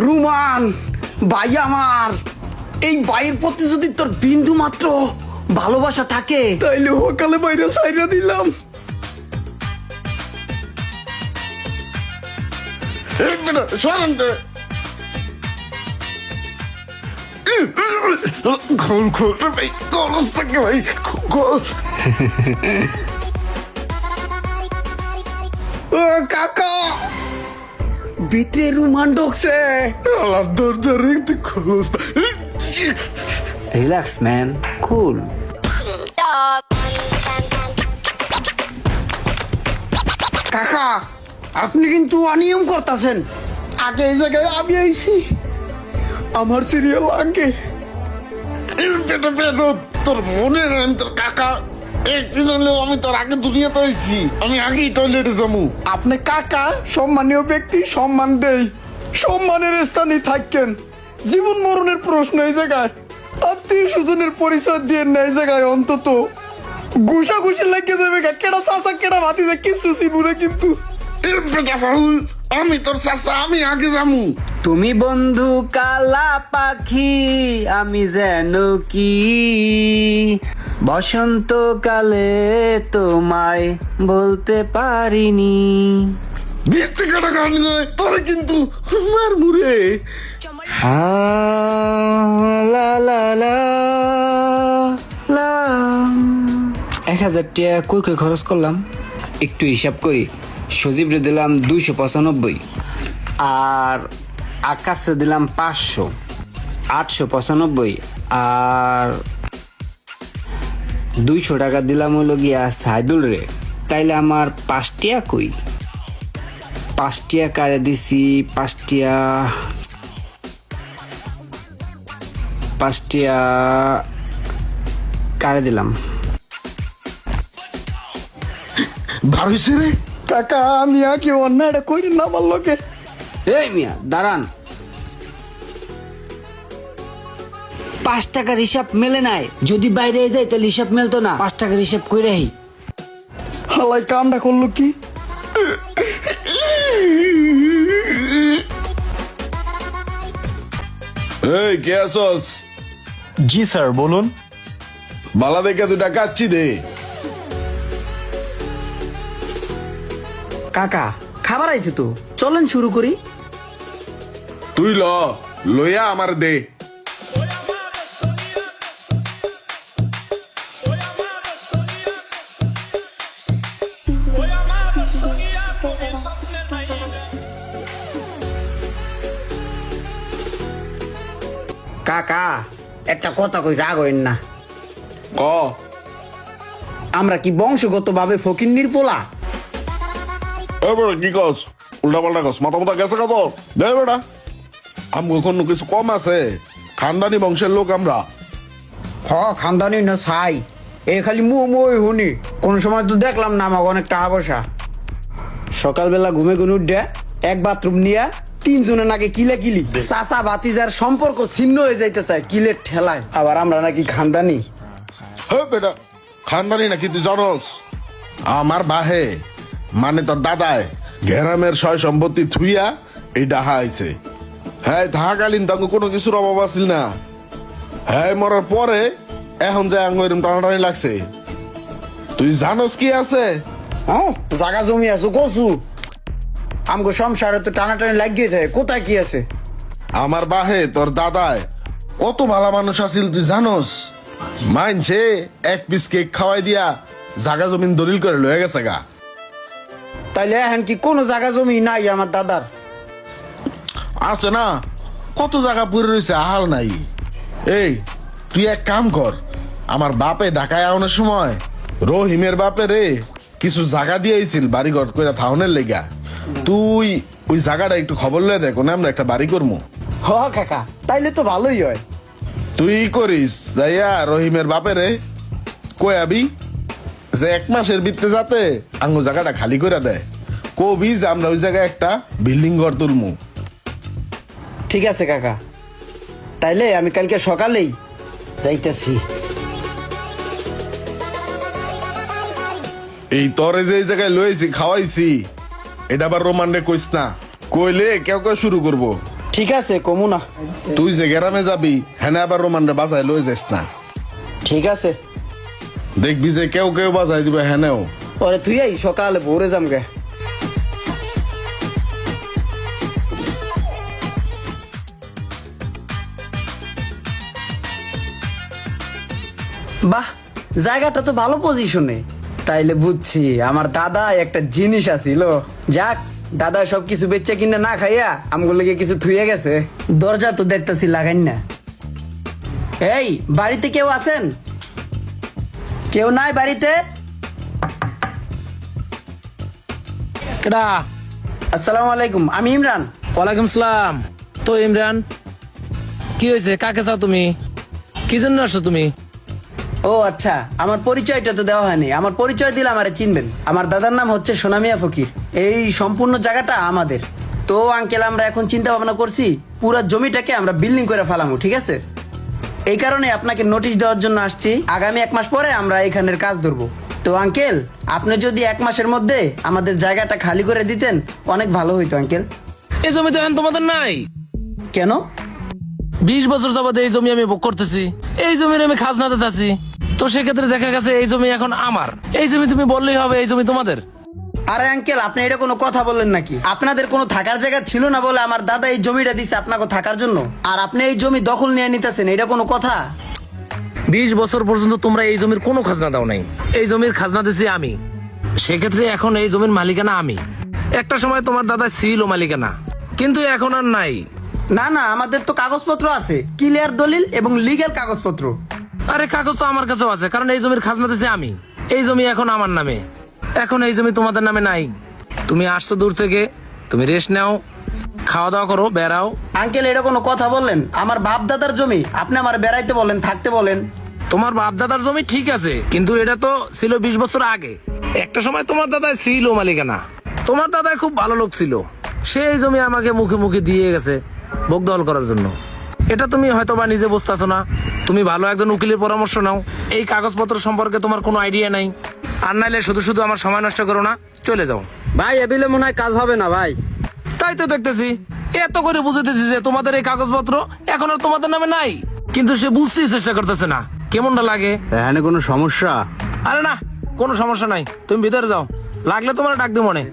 রুমান ভাই আমার, এই ভাইয়ের প্রতি যদি তোর বিন্দু মাত্র ভালোবাসা থাকে তাইলে সকালে বাইরে সাইরা দিলাম। কাকা ভিতরে রুমান ঢুকছে। রিল্যাক্স ম্যান, কুল। কাকা আপনি কিন্তু অনিয়ম করতেছেন। আগে এই জায়গায় আমি আইছি, আমার সিরিয়াল আগে। তোর মনে নেই তোর কাকা একদিন হলেও আমি তোর আগে দুনিয়াতে আইছি, আমি আগেই টয়লেটে যাবো। আপনি কাকা সম্মানীয় ব্যক্তি, সম্মান দেই, সম্মানের স্থানে থাকেন। জীবন মরণের প্রশ্ন এই জায়গায়, আত্মীয় স্বজনের পরিচয় দিয়ে নেই জায়গায় অন্তত ঘুষাঘুষি লেগে যাবে। কেডা চাচা কেডা ভাতিজা কিছু চিনুরে কিন্তু। আমি তোর চাচা, আমি আগে যাবো। তুমি বন্ধু কালা পাখি, আমি যেন কি বসন্তকালে তোমায় বলতে পারিনি। দেখতে কাটা গান গায় তোরা কিন্তু মার মুরে। লা লা লা লা। 1000 টাকা কই কই খরচ করলাম একটু হিসাব করি। সজীবরে দিলাম 295, আর আকাশে দিলাম 500, 895, আর 200 টাকা দিলাম হলো গিয়া সাইদুল রে। তাইলে আমার 5 টাকা কই? 5 টাকা কারে দিছি? 5 টাকা কারে দিলাম? ভারইছে রে কাকা আমি কি অন্যায়টা কইরি না আমার লোকে? এই মিয়া দাঁড়ান, 5 টাকার হিসাব মেলে নাই। যদি বাইরে যাই তাহলে হিসাব মেলতো না। 5 টাকার হিসাব কইরা হি। হালাই কামটা করলো কি? এই কে আসস? জি স্যার বলুন। বালা দেখে 2 টাকা কাচ্ছি দে। কাকা খাবার আইছে তো, চলেন শুরু করি। তুই লইয়া আমার দে। কাকা একটা কথা কই, রাগ হইন না। ক আমরা কি বংশগত ভাবে ফকিন্নির পোলা? এবারে কি কস? উল্টা পাল্টা কস, মাথা মাথা গেছে কত? দে বেটা, আমগো কোনো কিছু কম আছে? খানদানি বংশের লোক আমরা। হ খানদানি না ছাই, এ খালি মুই হুনি। কোন সময় তো দেখলাম না আমাকে অনেক টাকা পয়সা। সকালবেলা ঘুমে ঘুমে উঠে এক বাথরুম নিয়ে 3 জনের নাকি কিলে কিলি, চাচা ভাতিজার সম্পর্ক ছিন্ন হয়ে যাইতে চায় কিলের ঠেলায়। আবার আমরা নাকি খানদানি। হ্যাঁ বেটা, খানদানি নাকি তুই জানস? আমার বাহে মানে তোর দাদায় গ্রামের সয় সম্পত্তি থুইয়া এই ডাহা আইছে। হ্যাঁ থাকাকালীন তাকে কোনো কিছুর অভাব আছিল না। হ্যাঁ মরার পরে এখন যায় আঙ্গ এরম টানাটানি লাগছে। তুই জানস কি আছে? হ্যাঁ জাগা জমি আছো কচু, আমগো সংসারে তো টানাটানি লাগিয়ে যায়। কোথায় কি আছে? আমার বাহে তোর দাদায় কত ভালো মানুষ আছিল তুই জানস? মানছে 1 পিস কেক খাওয়াই দিয়া জাগা জমিন দলিল করে লয়ে গেছে গা। তাইলে এখন কি কোনো জায়গা জমি নাই আমার দাদার? আছে না, কত জায়গা পড়ে রয়েছে, আহাল নাই। এই তুই এক কাম কর, আমার বাপে ঢাকায় আউনের সময় রহিমের বাপে রে কিছু জায়গা দিয়েছিল বাড়িঘর করে থাউনের লেগা। তুই ওই জায়গাটা একটু খবর লয়ে দেখ, আমরা একটা বাড়ি করবো। হ কাকা তাইলে তো ভালোই হয়। তুই করিস যাইয়া রহিমের বাপে রে কই আবি যে 1 মাসের ভিতরে যাতে আঙ্গু জায়গাটা খালি করে দেয় কবি যে আমরা ওই জায়গায় একটা বিল্ডিং ঘর তুলমু। ঠিক আছে কাকা, তাইলে আমি কালকে সকালেই যাইতেছি। এই তরে যে এই জায়গায় লয়েছি খাওয়াইছি এটা আবার রোমান্ডে কইস না, কইলে কেউ কেউ শুরু করবো। ঠিক আছে কমু না। তুই যে গ্রামে যাবি হ্যাঁ আবার রোমান্ডে বাজায় লয়ে যাস না, ঠিক আছে, দেখবি যে কেউ কেউ বাজাই দিবে হ্যাঁ। পরে তুই এই সকালে ভোরে যাম গে। বাহ, জায়গাটা তো ভালো পজিশনে। তাইলে বুঝছি আমার দাদা একটা জিনিস আছিল। যাক, দাদা সবকিছু বেচে কিনে না খাইয়া আমগুলো কিছু থুয়ে গেছে। দরজা তো দেখতেছি লাগাই না। এই, বাড়িতে কেউ আছেন? কেউ নাই বাড়িতে? কেডা? আসসালামু আলাইকুম, আমি ইমরান। ওয়ালাইকুম সালাম। তো ইমরান, কি হয়েছে? কাকে চাও তুমি? কি জন্য আসছো তুমি? ও আচ্ছা, আমার পরিচয়টা তো দেওয়া হয়নি। আমার পরিচয় দিলে আমারে চিনবেন। আমার দাদার নাম হচ্ছে সোনামিয়া ফকির। এই সম্পূর্ণ জায়গাটা আমাদের। তো আঙ্কেল, আমরা এখন চিন্তা ভাবনা করছি পুরো জমিটাকে আমরা বিল্ডিং করে ফেলামু, ঠিক আছে? এই কারণে আপনাকে নোটিশ দেওয়ার জন্য আসছি। আগামী 1 মাস পরে আমরা এখানের কাজ ধরবো। তো আঙ্কেল, আপনি যদি 1 মাসের মধ্যে আমাদের জায়গাটা খালি করে দিতেন অনেক ভালো হইতো আঙ্কেল। এই জমি তো এখন তোমাদের নাই। কেন? 20 বছর যাবত এই জমি আমি ভোগ করতেছি। এই জমির আমি খাজনা দিতেছি। তো সেক্ষেত্রে দেখা গেছে এই জমি এখন আমার। এই জমি তুমি বললেই হবে এই জমি তোমাদের। আরে আঙ্কেল, আপনি এটা কোনো কথা বললেন নাকি? আপনাদের কোনো থাকার জায়গা ছিল না বলে আমার দাদা এই জমিটা দিছে আপনাকে থাকার জন্য, আর আপনি এই জমি দখল নিয়ে নিতেছেন, এটা কোনো কথা? 20 বছর পর্যন্ত তোমরা এই জমির কোনো খাজনা দাও নাই। এই জমির খাজনা দিছি আমি। সেক্ষেত্রে এখন এই জমির মালিকানা আমি। একটা সময় তোমার দাদা ছিল মালিকানা, কিন্তু এখন আর নাই। না না, আমাদের তো কাগজপত্র আছে, ক্লিয়ার দলিল এবং লিগ্যাল কাগজপত্র। আরে কাগজ তো আমার কাছেও আছে, কারণ এই জমির খাজনা দিছি আমি। এই জমি এখন আমার নামে। এখন এই জমি তোমাদের নামে নাই। তুমি আসছো দূর থেকে, তুমি রেস্ট নাও, খাওয়া দাওয়া করো, বেড়াও। আঙ্কেল, এটা কোনো কথা বললেন? আমার বাপ দাদার জমি আপনি আমার বেড়াইতে বলেন, থাকতে বলেন। তোমার বাপ দাদার জমি ঠিক আছে, কিন্তু এটা তো ছিল 20 বছর আগে। একটা সময় তোমার দাদা ছিল মালিকানা। তোমার দাদা খুব ভালো লোক ছিল। সেই জমি আমাকে মুখে মুখে দিয়ে গেছে ভোগ দখল করার জন্য। এটা তুমি হয়তো বা নিজে বুঝতেছো না। তুমি ভালো একজন উকিলের পরামর্শ নাও। এই কাগজপত্র সম্পর্কে তোমার কোনো আইডিয়া নাই। আর নাইলে শুধু শুধু আমার সময় নষ্ট করো না, চলে যাও। ভাই, এবিলে মনে হয় কাজ হবে না ভাই। তাই তো দেখতেছি, এত করে বুঝাইতেছি যে তোমাদের এই কাগজপত্র এখন আর তোমাদের নামে নাই, কিন্তু সে বুঝতেই চেষ্টা করতেছে না। কেমনটা লাগে? এখানে কোনো সমস্যা? আরে না, কোনো সমস্যা নাই। তুমি ভিতরে যাও, লাগলে তোমার ডাক দিব মনে।